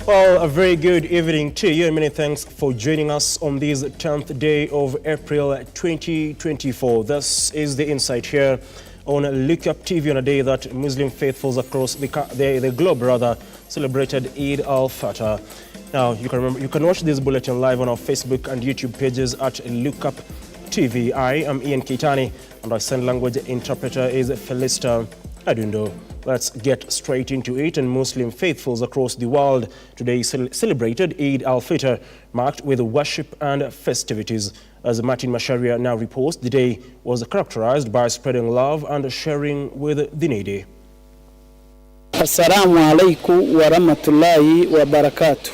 Well, a very good evening to you and many thanks for joining us on this 10th day of April 2024. This is the insight here on Lookuptv on a day that Muslim faithfuls across the globe celebrated Eid Al Fitr. Now, you can watch this bulletin live on our Facebook and YouTube pages at Lookuptv. I am Ian Kitani and our sign language interpreter is Felista Adundo. Let's get straight into it. And Muslim faithfuls across the world today celebrated Eid Al Fitr, marked with worship and festivities. As Martin Masharia now reports, the day was characterized by spreading love and sharing with the needy. Assalamu alaikum wa rahmatullahi wa barakatuh.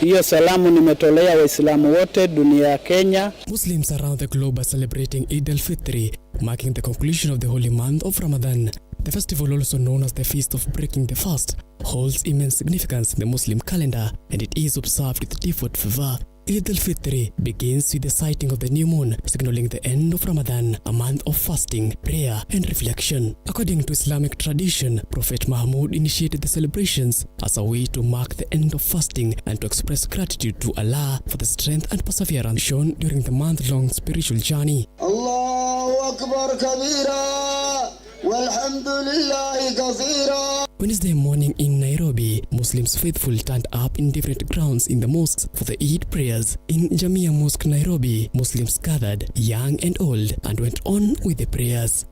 Hiyo salamu nimetolea Waislamu wote dunia ya Kenya. Muslims around the globe are celebrating Eid Al Fitr, marking the conclusion of the holy month of Ramadan. The festival, also known as the Feast of Breaking the Fast, holds immense significance in the Muslim calendar, and it is observed with devout fervor. Eid Al Fitr begins with the sighting of the new moon, signaling the end of Ramadan, a month of fasting, prayer and reflection. According to Islamic tradition, Prophet Muhammad initiated the celebrations as a way to mark the end of fasting and to express gratitude to Allah for the strength and perseverance shown during the month-long spiritual journey. Allahu Akbar Kabira, walhamdulillahi kathira. Wednesday morning in Nairobi, Muslims faithful turned up in different grounds in the mosques for the Eid prayers. In Jamia Mosque, Nairobi, Muslims gathered, young and old, and went on with the prayers.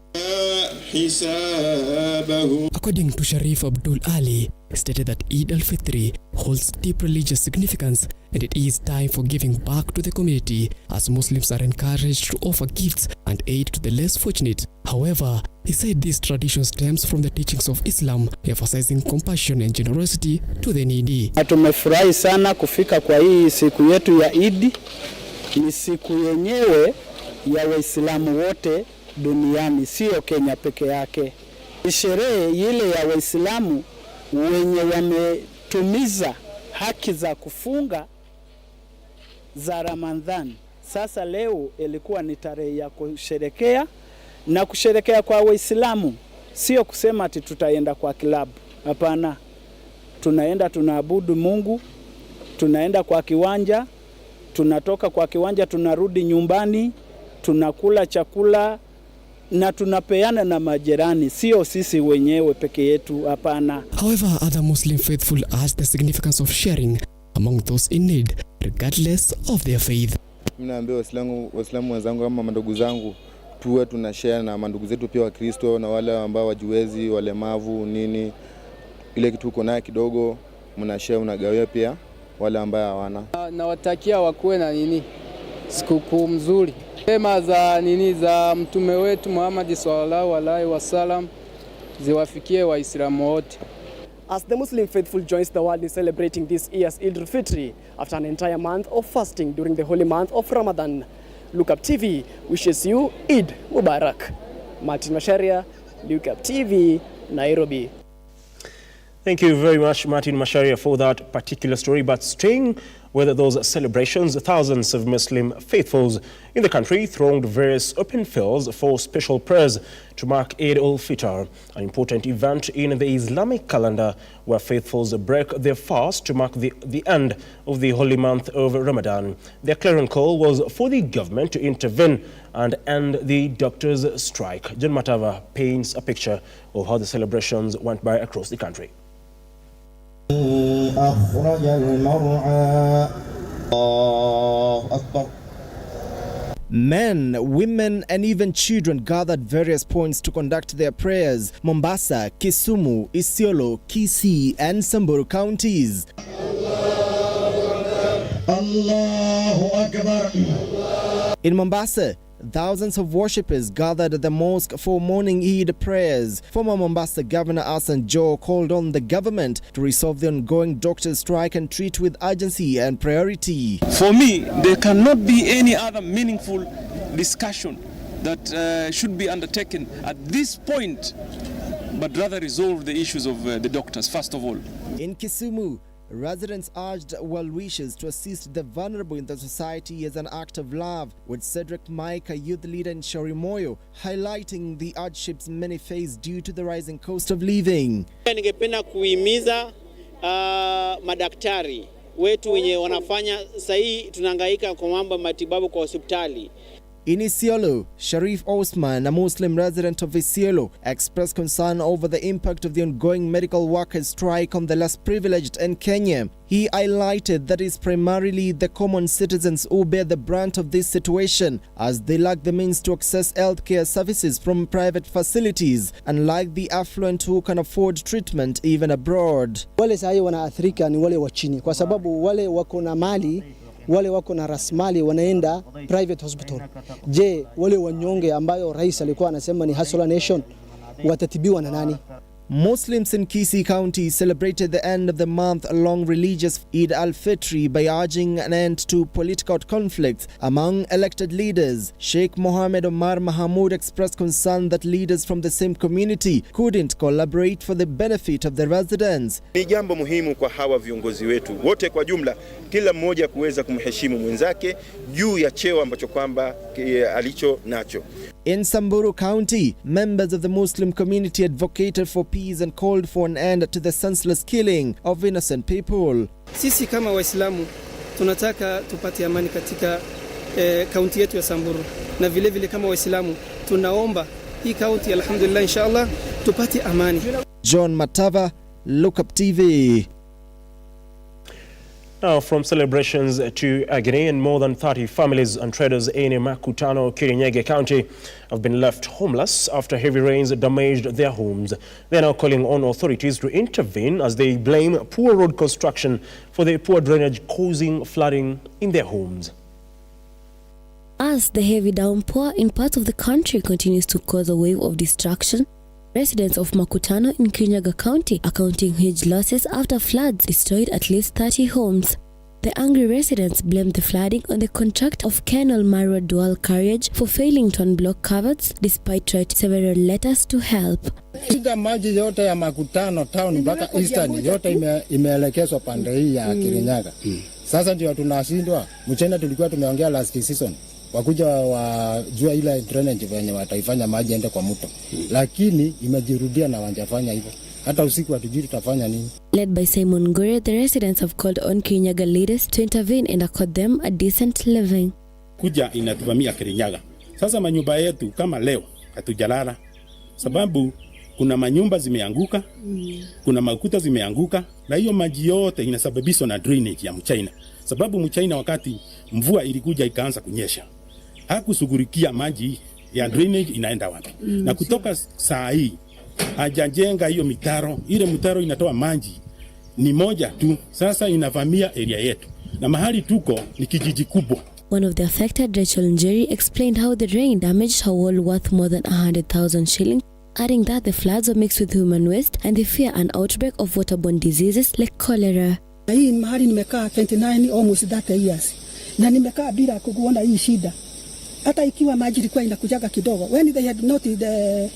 According to Sharif Abdul Ali, stated that Eid Al Fitr holds deep religious significance and it is time for giving back to the community as Muslims are encouraged to offer gifts and aid to the less fortunate. However, he said this tradition stems from the teachings of Islam, emphasizing compassion and generosity to the needy. Tumefurahi sana kufika kwa hii siku yetu ya Eid. Ni siku yenyewe ya Waislamu wote duniani, sio Kenya peke yake. Ni sherehe ile ya Waislamu wenye wametumiza haki za kufunga za Ramadhan. Sasa leo ilikuwa ni tarehe ya kusherekea, na kusherekea kwa Waislamu sio kusema ati tutaenda kwa klabu. Hapana. Tunaenda tunaabudu Mungu, tunaenda kwa kiwanja, tunatoka kwa kiwanja tunarudi nyumbani, tunakula chakula na tunapeana na majirani, sio sisi wenyewe peke yetu, hapana. However, other Muslim faithful urge the significance of sharing among those in need, regardless of their faith. Mimi naambia Waislamu wenzangu kama mandugu zangu, tuwe tunashare na mandugu zetu pia wa Kristo na wale ambao wajiwezi, walemavu nini, ile kitu uko nayo kidogo mnashare, unagawia pia wale ambao hawana. Nawatakia wakuwe na sikukuu mzuri. Sema za mtume wetu Muhammad sallallahu alaihi wasallam ziwafikie Waislamu wote. As the Muslim faithful joins the world in celebrating this year's Eid Al Fitr after an entire month of fasting during the holy month of Ramadan, Lookuptv wishes you Eid Mubarak. Martin Masharia, Lookuptv, Nairobi. Thank you very much, Martin Masharia, for that particular story. But staying with those celebrations, thousands of Muslim faithfuls in the country thronged various open fields for special prayers to mark Eid Al Fitr, an important event in the Islamic calendar where faithfuls break their fast to mark the end of the holy month of Ramadan. Their clarion call was for the government to intervene and end the doctors' strike. John Matava paints a picture of how the celebrations went by across the country. أخرج المرعى الله أكبر. Men, women and even children gathered various points to conduct their prayers. Mombasa, Kisumu, Isiolo, Kisii and Samburu counties. Allahu Akbar. In Mombasa, thousands of worshippers gathered at the mosque for morning Eid prayers. Former Mombasa Governor Hassan Joho called on the government to resolve the ongoing doctors' strike and treat with urgency and priority. For me, there cannot be any other meaningful discussion that should be undertaken at this point, but rather resolve the issues of the doctors, first of all. In Kisumu, residents urged well-wishers to assist the vulnerable in the society as an act of love, with Cedric Mike, a youth leader in Shorimoyo, highlighting the hardships many face due to the rising cost of living. Ningependa kuhimiza madaktari wetu wenye wanafanya sahi, tunahangaika kwa mambo ya matibabu kwa hospitali. In Isiolo, Sharif Osman, a Muslim resident of Isiolo, expressed concern over the impact of the ongoing medical workers' strike on the less privileged in Kenya. He highlighted that it's primarily the common citizens who bear the brunt of this situation, as they lack the means to access healthcare services from private facilities, unlike the affluent who can afford treatment even abroad. Wale sahi wanaathirika ni wale wa chini, kwa sababu wale wako na mali, wale wako na rasmali wanaenda private hospital. Je, wale wanyonge ambayo rais alikuwa anasema ni hustler nation watatibiwa na nani? Muslims in Kisii County celebrated the end of the month-long religious Eid Al Fitr by urging an end to political conflicts among elected leaders. Sheikh Mohammed Omar Mahamoud expressed concern that leaders from the same community couldn't collaborate for the benefit of the residents. Ni jambo muhimu kwa hawa viongozi wetu wote kwa jumla, kila mmoja kuweza kumheshimu mwenzake juu ya cheo ambacho kwamba alicho nacho. In Samburu County, members of the Muslim community advocated for peace and called for an end to the senseless killing of innocent people. Sisi kama Waislamu tunataka tupate amani katika kaunti yetu ya Samburu, na vile vile kama Waislamu tunaomba hii kaunti alhamdulillah inshallah tupate amani. John Matava, Lookuptv. Now, from celebrations to agony, and more than 30 families and traders in Makutano, Kirinyaga County have been left homeless after heavy rains damaged their homes. They are now calling on authorities to intervene as they blame poor road construction for the poor drainage causing flooding in their homes. As the heavy downpour in parts of the country continues to cause a wave of destruction, residents of Makutano in Kirinyaga County are counting huge losses after floods destroyed at least 30 homes. The angry residents blamed the flooding on the contract of Canal Marwa Dual Carriage for failing to unblock culverts despite writing several letters to help. Shida maji yote ya Makutano town mpaka Eastern yote imeelekezwa pande hii ya Kirinyaga. Sasa ndio tunashindwa. Mchana tulikuwa tumeongea last season wakuja wajua ile drainage venye wataifanya maji ende kwa mto, lakini imejirudia na wanjafanya hivyo. Hata usiku hatujui tutafanya nini. Led by Simon Gore, the residents have called on Kirinyaga leaders to intervene and accord them a decent living. Kuja inatuvamia Kirinyaga. Sasa manyumba yetu kama leo hatujalala sababu kuna manyumba zimeanguka, kuna makuta zimeanguka, na hiyo maji yote inasababishwa na drainage ya mchina. Sababu mchina wakati mvua ilikuja ikaanza kunyesha, hakusugurikia maji ya drainage inaenda wapi. Na kutoka saa hii hajajenga hiyo mitaro, ile mitaro inatoa maji ni moja tu, sasa inavamia area yetu. Na mahali tuko ni kijiji kubwa. One of the affected, Rachel Njeri, explained how the rain damaged her wall worth more than 100,000 shillings, adding that the floods were mixed with human waste and they fear an outbreak of waterborne diseases like cholera. Hii mahali nimekaa 29 almost 30 years. Na nimekaa bila kuona hii shida. Hata ikiwa maji ilikuwa inakujaga kidogo. When they had not the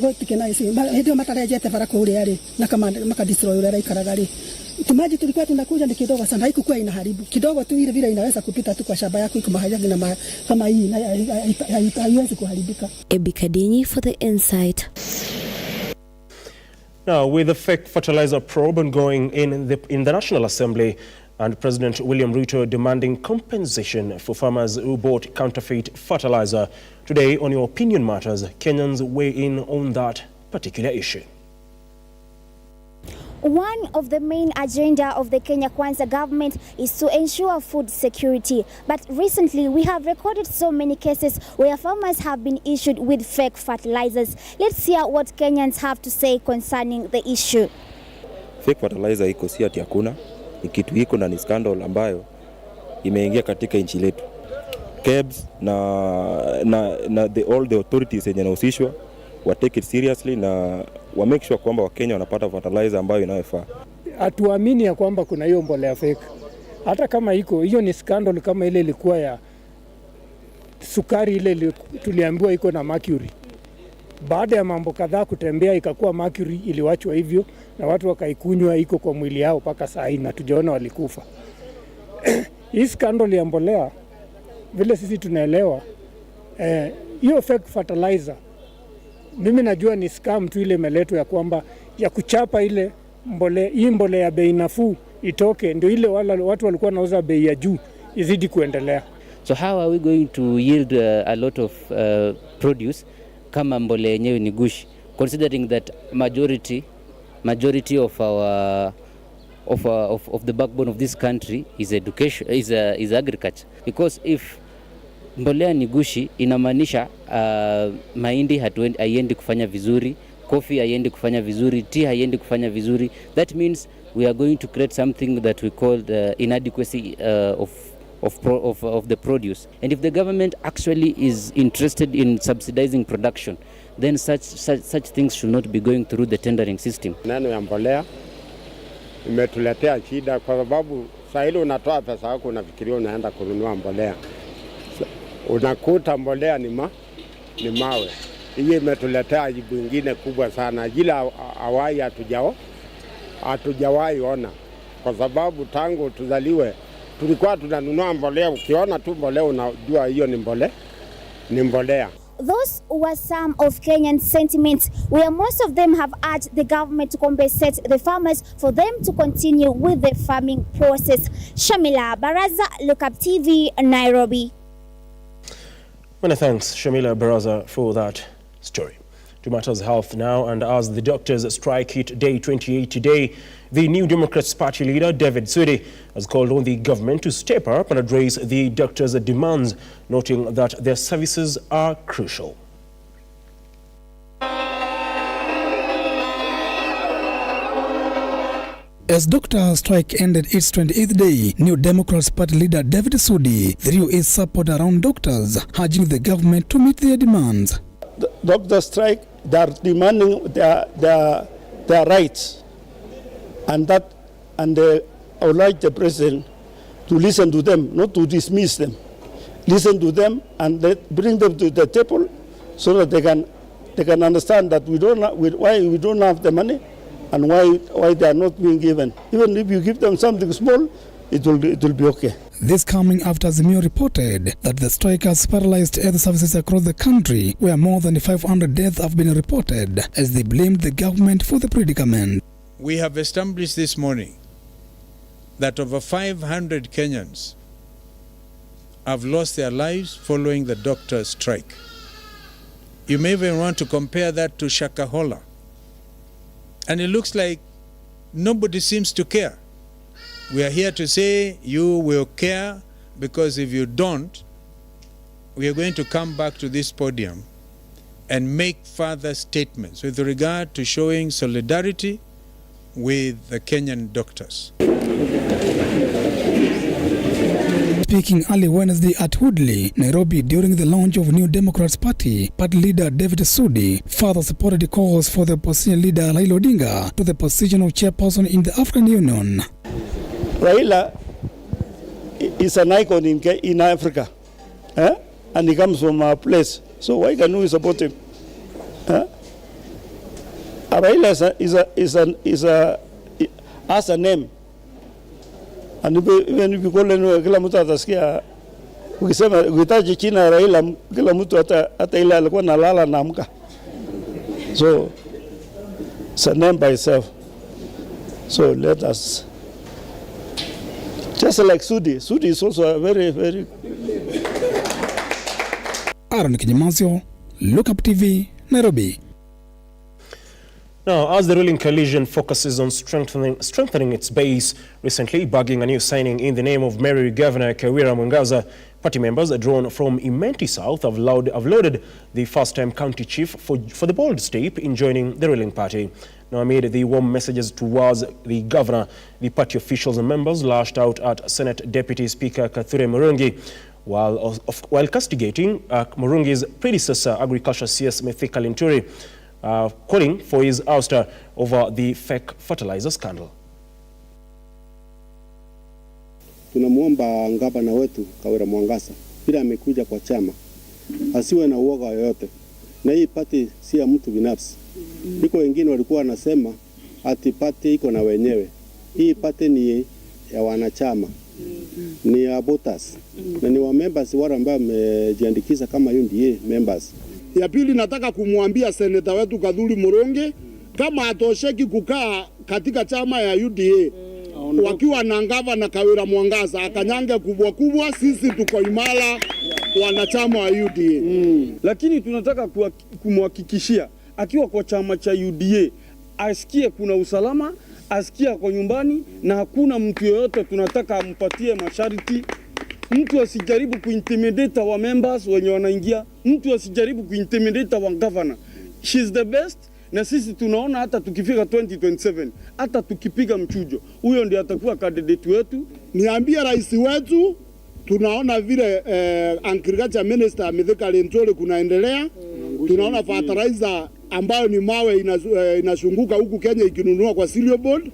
what can I say? Ndio matarajia tafarako ule yale na kama maka destroy ule ikaragari. Maji tulikuwa tunakuja ni kidogo sana, haikuwa inaharibu. Kidogo tu ile vile inaweza kupita tu kwa shamba yako iko mahali na kama hii na haiwezi kuharibika. Ebikadinyi for the insight. Now, with the fake fertilizer probe ongoing in the National Assembly and President William RUTO demanding compensation for farmers who bought counterfeit fertilizer, today on Your Opinion Matters, Kenyans weigh in on that particular issue. One of the main agenda of the Kenya Kwanza government is to ensure food security. But recently, we have recorded so many cases where farmers have been issued with fake fertilizers. Let's hear what Kenyans have to say concerning the issue. Fake fertilizer iko si ati hakuna, ni kitu iko na ni scandal ambayo imeingia katika nchi letu. KEBS na all the authorities yenye nahusishwa wa take it seriously na wa make sure kwamba Wakenya wanapata fertilizer ambayo inayofaa. Hatuamini ya kwamba kuna hiyo mbolea fake. Hata kama iko, hiyo ni scandal kama ile ilikuwa ya sukari ile tuliambiwa iko na mercury. Baada ya mambo kadhaa kutembea ikakuwa mercury iliwachwa hivyo na watu wakaikunywa, iko kwa mwili yao mpaka saa hii na tujaona walikufa. Hii scandal ya mbolea vile sisi tunaelewa hiyo fake fertilizer, mimi najua ni scam tu ile imeletwa ya kwamba ya kuchapa ile hii mbolea bei nafuu itoke, ndio ile watu walikuwa nauza bei ya juu izidi kuendelea. So how are we going to yield a lot of produce kama mbolea yenyewe ni gushi, considering that majority of our of the backbone of this country is education, is agriculture. Because if mbolea ni gushi, inamaanisha mahindi haiendi kufanya vizuri, coffee haiendi kufanya vizuri, tea haiendi kufanya vizuri. That means we are going to create something that we call the inadequacy of the produce. And if the government actually is interested in subsidizing production, then such things should not be going through the tendering system. Neno ya mbolea imetuletea shida kwa sababu saa ile unatoa pesa yako unafikiria unaenda kununua mbolea. Unakuta mbolea ni mawe. Hii imetuletea aibu nyingine kubwa sana. Jila awai hatujawahi ona. Kwa sababu tangu tuzaliwe tulikuwa tunanunua mbolea, ukiona tu mbolea unajua hiyo ni mbolea. Those were some of Kenyan sentiments, where most of them have urged the government to compensate the farmers for them to continue with the farming process. Shamila Baraza, Lookuptv, Nairobi. Many thanks, Shamila Baraza, for that story. To matters health now, and as the doctors strike hit day 28 today, the New Democrats Party leader David Sudi has called on the government to step up and address the doctors' demands, noting that their services are crucial. As doctor strike ended its 28th day, New Democrats Party leader David Sudi threw his support around doctors, urging the government to meet their demands. The doctor strike, they are demanding their rights, and I would like the president to listen to them, not to dismiss them. Listen to them and bring them to the table so that they can understand that why we don't have the money and why they are not being given. Even if you give them something small, it will be okay. This coming after Azimio reported that the strike has paralyzed health services across the country, where more than 500 deaths have been reported, as they blamed the government for the predicament. We have established this morning that over 500 Kenyans have lost their lives following the doctor's strike. You may even want to compare that to Shakahola. And it looks like nobody seems to care. We are here to say you will care, because if you don't, we are going to come back to this podium and make further statements with regard to showing solidarity with the Kenyan doctors. Speaking early Wednesday at Woodley, Nairobi, during the launch of New Democrats Party leader David Sudi further supported the calls for the opposition leader Raila Odinga to the position of chairperson in the African Union. Raila is an icon in Africa, and he comes from our place. So why can we support him? Raila has a name. And even if you call him, kila mtu atasikia. Ukisema ukitaji china Raila, kila mtu hata ile alikuwa nalala na amka. So it's a name by itself. So let us, just like Sudi. Sudi is also a very, very. Aaron Kinyamasio, Lookuptv, Nairobi. Now, as the ruling coalition focuses on strengthening its base, recently bagging a new signing in the name of Mary Governor Kawira Mwangaza, party members drawn from Imenti South have lauded the first-time county chief for the bold step in joining the ruling party. Now, amid the warm messages towards the governor, the party officials and members lashed out at Senate Deputy Speaker Kithure Murungi, while castigating Murungi's predecessor, Agriculture CS Mithika Linturi, calling for his ouster over the fake fertilizer scandal. Tunamuomba gavana wetu Kawira Mwangaza, bila amekuja kwa chama, asiwe na uoga yoyote. Na hii party si ya mtu binafsi. Iko wengine walikuwa wanasema ati party iko na wenyewe. Hii party ni ya wanachama. Ni ya voters. Na ni wa members wale ambao wamejiandikisha kama UNDA members. Ya pili, nataka kumwambia seneta wetu Kadhuri Muronge kama atosheki kukaa katika chama ya UDA wakiwa na gavana Kawira Mwangaza akanyange kubwa kubwa, sisi tuko imara wanachama wa UDA. Lakini tunataka kumhakikishia akiwa kwa chama cha UDA asikie kuna usalama, asikie kwa nyumbani na hakuna mtu yoyote tunataka ampatie masharti. Mtu asijaribu kuintimidate wa members wenye wanaingia, mtu asijaribu kuintimidate wa governor. She's the best. Na sisi tunaona hata tukifika 2027 hata tukipiga mchujo huyo ndiye atakuwa candidate wetu. Niambie rais wetu, tunaona vile agriculture minister Mithika Linturi kunaendelea. Tunaona fertilizer ambayo ni mawe inashunguka huku Kenya ikinunua kwa cereal board.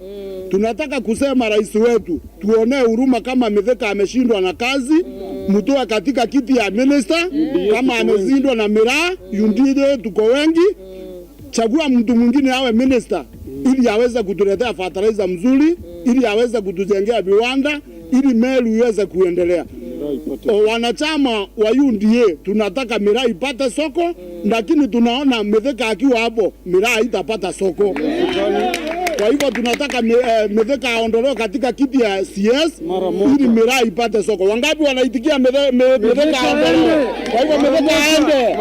Tunataka kusema rais wetu tuonee huruma, kama Mithika ameshindwa na kazi mtoa katika kiti ya minister, kama ameshindwa na miraa UDA tuko wengi, chagua mtu mwingine awe minister ili aweze kutuletea fertilizer mzuri, ili aweze kutujengea viwanda, ili meli iweze kuendelea. Wanachama wa UDA tunataka miraa ipate soko, lakini tunaona Mithika akiwa hapo miraa haitapata soko. Kwa hivyo tunataka Mithika aondolewe katika kiti ya CS ili miraa ipate soko. Wangapi wanaitikia Mithika aondolewe? Kwa hivyo Mithika aende.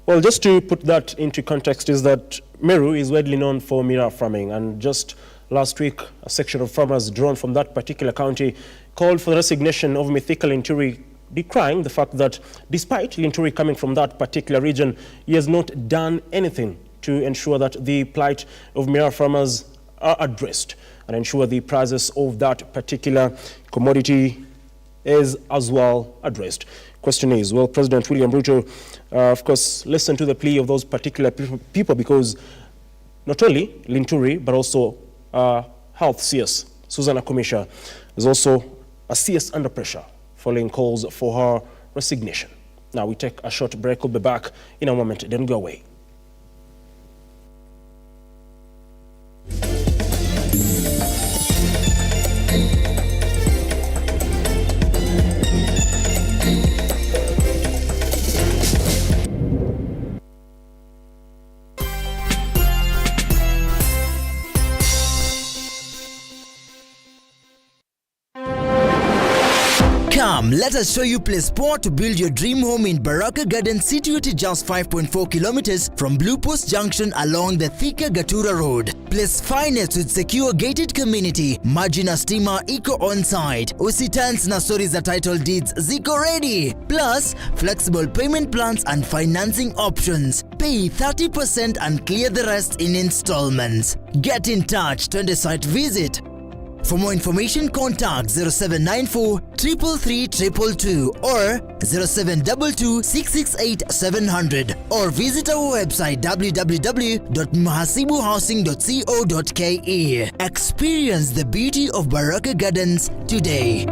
Well, just to put that into context is that Meru is widely known for miraa farming, and just last week a section of farmers drawn from that particular county called for the resignation of Mithika Linturi, decrying the fact that despite Linturi coming from that particular region, he has not done anything to ensure that the plight of miraa farmers are addressed and ensure the prices of that particular commodity is as well addressed. Question is, will President William RUTO, of course, listen to the plea of those particular people, because not only Linturi, but also Health CS, Susanna Kumisha, is also a CS under pressure following calls for her resignation. Now we take a short break. We'll be back in a moment. Don't go away. Come, let us show you place spot to build your dream home in Baraka Garden, situated just 5.4 kilometers from Blue Post Junction along the Thika Gatura Road. Place finest with secure gated community, maji na stima iko on site. Usitans na stories za title deeds ziko ready. Plus, flexible payment plans and financing options. Pay 30% and clear the rest in installments. Get in touch, 20 site visit. For more information, contact 0794 333 222 or 0722 668 700 or visit our website www.mahasibuhousing.co.ke. Experience the beauty of Baraka Gardens today.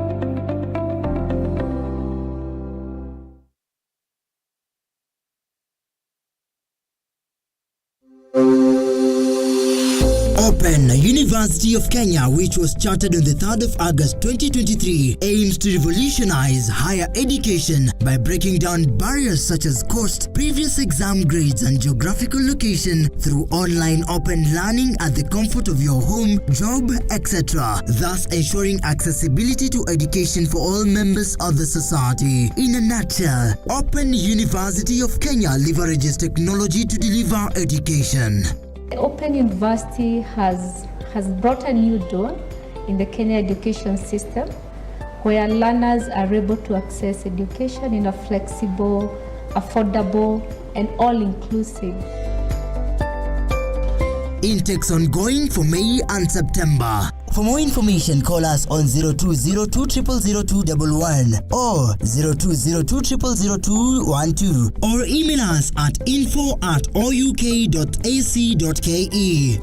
Open University of Kenya, which was chartered on the 3rd of August 2023, aims to revolutionize higher education by breaking down barriers such as cost, previous exam grades, and geographical location through online open learning at the comfort of your home, job, etc., thus ensuring accessibility to education for all members of the society. In a nutshell, Open University of Kenya leverages technology to deliver education. Open University has brought a new dawn in the Kenya education system, where learners are able to access education in a flexible, affordable, and all-inclusive. Intakes ongoing for May and September. For more information, call us on 0202000211 or 0202000212 or email us at info@ouk.ac.ke.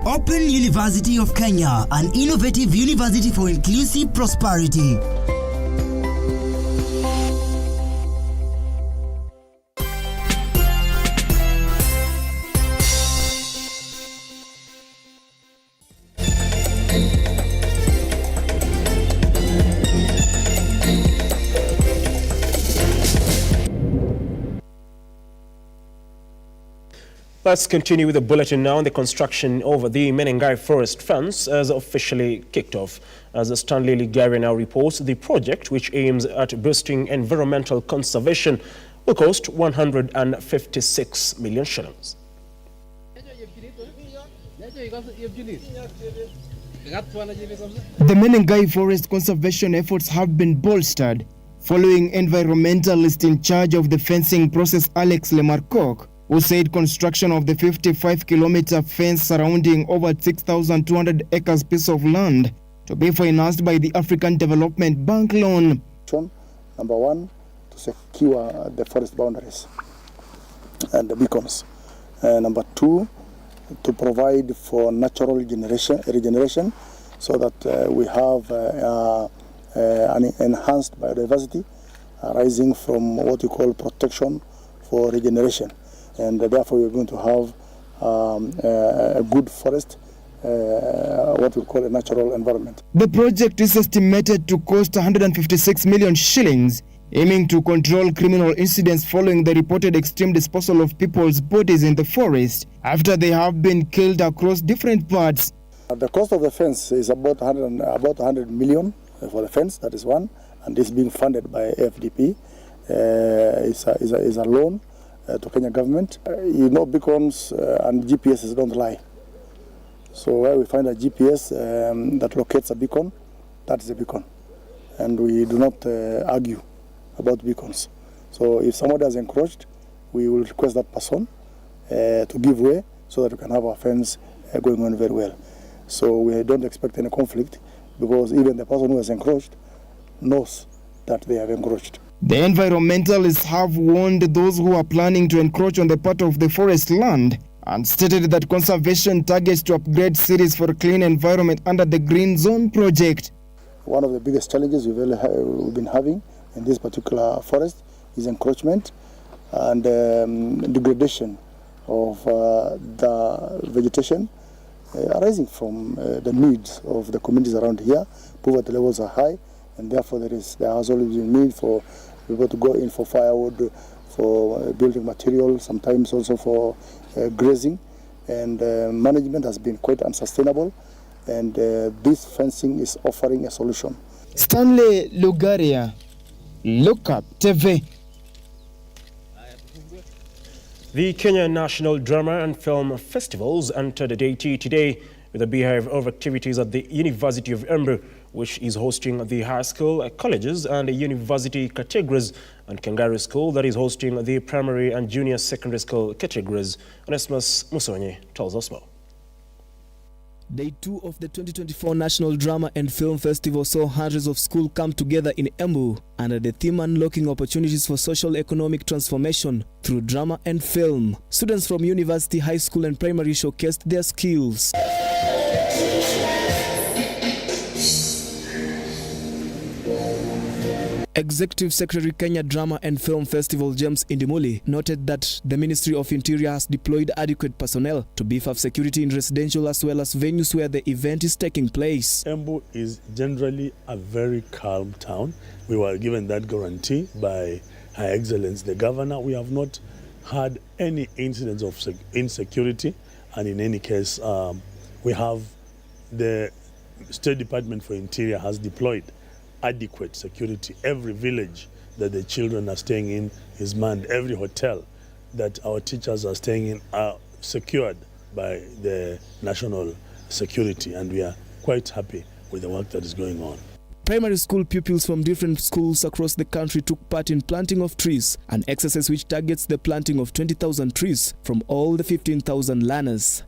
Open University of Kenya, an innovative university for inclusive prosperity. Let's continue with the bulletin now. The construction of the Menengai Forest fence has officially kicked off. As Stanley Ligari now reports, the project, which aims at boosting environmental conservation, will cost 156 million shillings. The Menengai Forest conservation efforts have been bolstered following environmentalist in charge of the fencing process, Alex Lemarcoq, who said construction of the 55-kilometer fence surrounding over 6,200 acres piece of land to be financed by the African Development Bank loan. Number one, to secure the forest boundaries and the beacons. Number two, to provide for natural regeneration so that we have an enhanced biodiversity arising from what we call protection for regeneration. And therefore we are going to have a good forest, what we call a natural environment. The project is estimated to cost 156 million shillings, aiming to control criminal incidents following the reported extreme disposal of people's bodies in the forest after they have been killed across different parts. The cost of the fence is about 100 million for the fence, that is one, and this being funded by AFDP. Is a loan to Kenya government. You know, beacons and GPSs don't lie. So where we find a GPS that locates a beacon, that is a beacon. And we do not argue about beacons. So if somebody has encroached, we will request that person to give way so that we can have our fence going on very well. So we don't expect any conflict because even the person who has encroached knows that they have encroached. The environmentalists have warned those who are planning to encroach on the part of the forest land and stated that conservation targets to upgrade cities for a clean environment under the Green Zone project. One of the biggest challenges we've been having in this particular forest is encroachment and degradation of the vegetation arising from the needs of the communities around here. Poverty levels are high, and therefore there has always been need for people to go in for firewood, for building material, sometimes also for grazing, and management has been quite unsustainable, and this fencing is offering a solution. Stanley Lugaria, Lookuptv. The Kenya National Drama and Film Festivals entered a day today with a beehive of activities at the University of Embu, which is hosting the high school, colleges and university categories, and Kangaroo School that is hosting the primary and junior secondary school categories. Onesmus Musonye tells us more. Day 2 of the 2024 National Drama and Film Festival saw hundreds of schools come together in Embu under the theme unlocking opportunities for social economic transformation through drama and film. Students from university, high school and primary showcased their skills. Executive Secretary Kenya Drama and Film Festival James Indimuli noted that the Ministry of Interior has deployed adequate personnel to beef up security in residential as well as venues where the event is taking place. Embu is generally a very calm town. We were given that guarantee by Her Excellency the Governor. We have not had any incidents of insecurity, and in any case, we have the State Department for Interior has deployed adequate security. Every village that the children are staying in is manned. Every hotel that our teachers are staying in are secured by the national security, and we are quite happy with the work that is going on. Primary school pupils from different schools across the country took part in planting of trees, an exercise which targets the planting of 20,000 trees from all the 15,000 learners.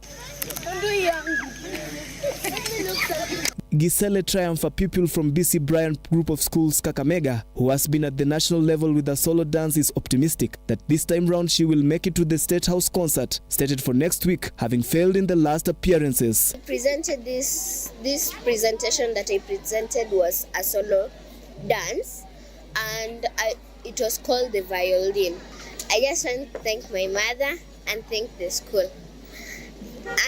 Gisele Triumph, a pupil from BC Bryant Group of Schools Kakamega, who has been at the national level with a solo dance, is optimistic that this time round she will make it to the State House concert, stated for next week, having failed in the last appearances. I presented this presentation that I presented was a solo dance, and it was called the violin. I just want to thank my mother and thank the school.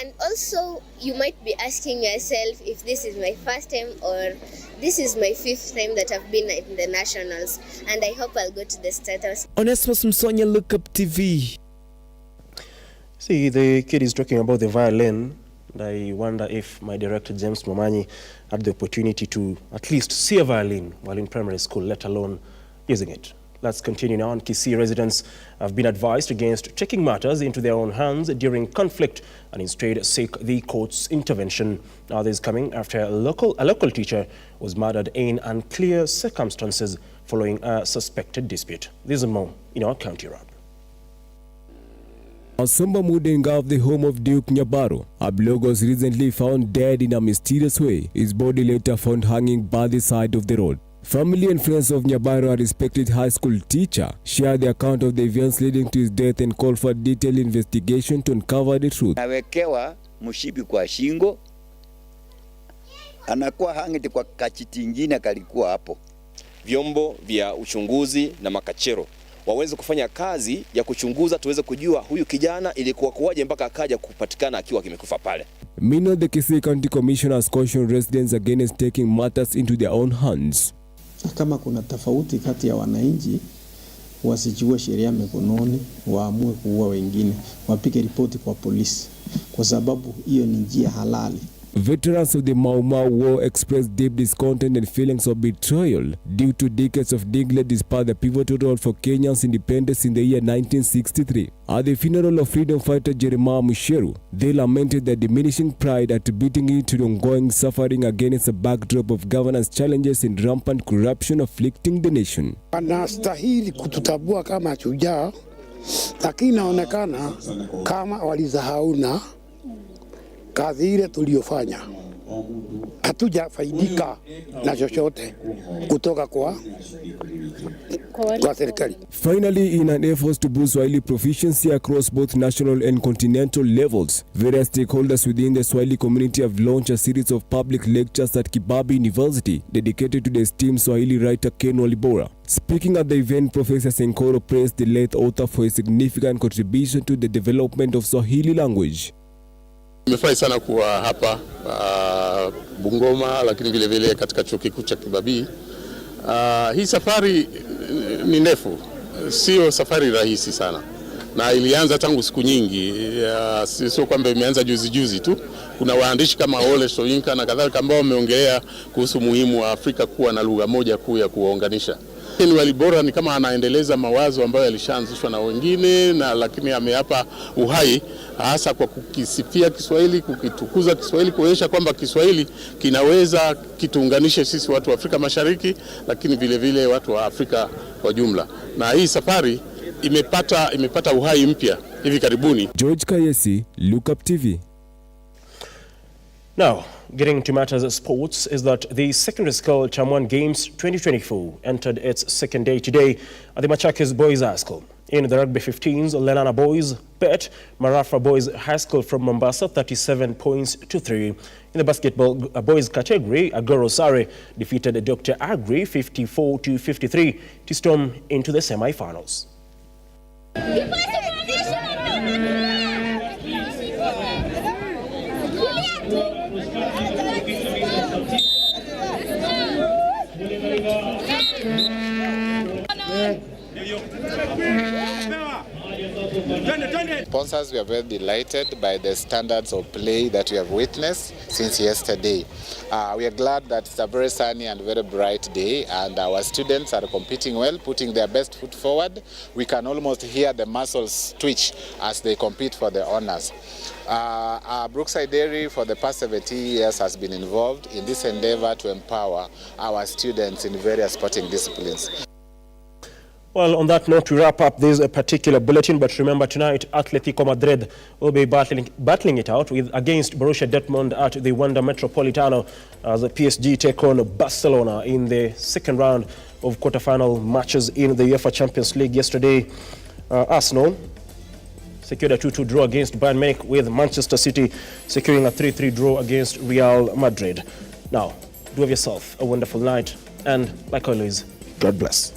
And also, you might be asking yourself if this is my first time or this is my 5th time that I've been in the nationals, and I hope I'll go to the State House. Onesmus Musonye, Lookuptv. See, the kid is talking about the violin. And I wonder if my director, James Momanyi, had the opportunity to at least see a violin while in primary school, let alone using it. Let's continue now. Kisii residents have been advised against taking matters into their own hands during conflict and instead seek the court's intervention. Now, this is coming after a local teacher was murdered in unclear circumstances following a suspected dispute. This is more in our county wrap. Asamba Mudenga of the home of Duke Nyabaro, a blogger was recently found dead in a mysterious way. His body later found hanging by the side of the road. Family and friends of Nyabaro, a respected high school teacher, shared the account of the events leading to his death and called for a detailed investigation to uncover the truth. Nawekewa mshipi kwa shingo, anakuwa hangiti kwa kachiti ingine kalikuwa hapo. Vyombo vya uchunguzi na makachero waweze kufanya kazi ya kuchunguza, tuweze kujua huyu kijana ilikuwa kuwaje mpaka akaja kupatikana akiwa kimekufa pale. Meanwhile, the Kisii County Commissioner has cautioned residents against taking matters into their own hands. Kama kuna tofauti kati ya wananchi, wasichukue sheria mikononi, waamue kuua wengine, wapige ripoti kwa polisi, kwa sababu hiyo ni njia halali. Veterans of the Mau Mau War expressed deep discontent and feelings of betrayal due to decades of neglect despite the pivotal role for Kenya's independence in the year 1963. At the funeral of freedom fighter Jeremiah Musheru, they lamented the diminishing pride attributing it to the ongoing suffering against a backdrop of governance challenges and rampant corruption afflicting the nation. Anastahili kututabua kama shujaa, lakini inaonekana kama walizahauna kazi ile tuliyofanya. Hatujafaidika na chochote kutoka kwa serikali. Finally, in an effort to boost Swahili proficiency across both national and continental levels, various stakeholders within the Swahili community have launched a series of public lectures at Kibabi University dedicated to the esteemed Swahili writer Ken Walibora. Speaking at the event, Professor Senkoro praised the late author for his significant contribution to the development of Swahili language. Nimefurahi sana kuwa hapa Bungoma, lakini vile vile katika chuo kikuu cha Kibabii. Hii safari ni ndefu, sio safari rahisi sana, na ilianza tangu siku nyingi, sio kwamba imeanza juzi tu. Kuna waandishi kama Ole Soyinka na kadhalika ambao wameongelea kuhusu muhimu wa Afrika kuwa na lugha moja kuu ya kuwaunganisha. Ken Walibora ni kama anaendeleza mawazo ambayo yalishaanzishwa na wengine, na lakini ameyapa uhai hasa kwa kukisifia Kiswahili, kukitukuza Kiswahili, kuonyesha kwamba Kiswahili kinaweza kituunganishe sisi watu wa Afrika Mashariki, lakini vile vile watu wa Afrika kwa jumla. Na hii safari imepata uhai mpya hivi karibuni. George Kayesi, Lookuptv. Now, getting to matters of sports is that the secondary school Chamwan Games 2024 entered its second day today at the Machakos Boys High School. In the rugby 15s, Lenana Boys bet Marafa Boys High School from Mombasa 37 points to 3. In the basketball boys category, Agoro Sare defeated Dr. Agri 54 to 53 to storm into the semi-finals. Sponsors, we are very delighted by the standards of play that we have witnessed since yesterday. We are glad that it's a very sunny and very bright day, and our students are competing well, putting their best foot forward. We can almost hear the muscles twitch as they compete for the honors. Brookside Dairy for the past 17 years has been involved in this endeavor to empower our students in various sporting disciplines. Well, on that note, we wrap up this particular bulletin. But remember, tonight, Atletico Madrid will be battling it out against Borussia Dortmund at the Wanda Metropolitano as the PSG take on Barcelona in the second round of quarterfinal matches in the UEFA Champions League. Yesterday, Arsenal secured a 2-2 draw against Bayern Munich, with Manchester City securing a 3-3 draw against Real Madrid. Now, do have yourself a wonderful night, and like always, God bless.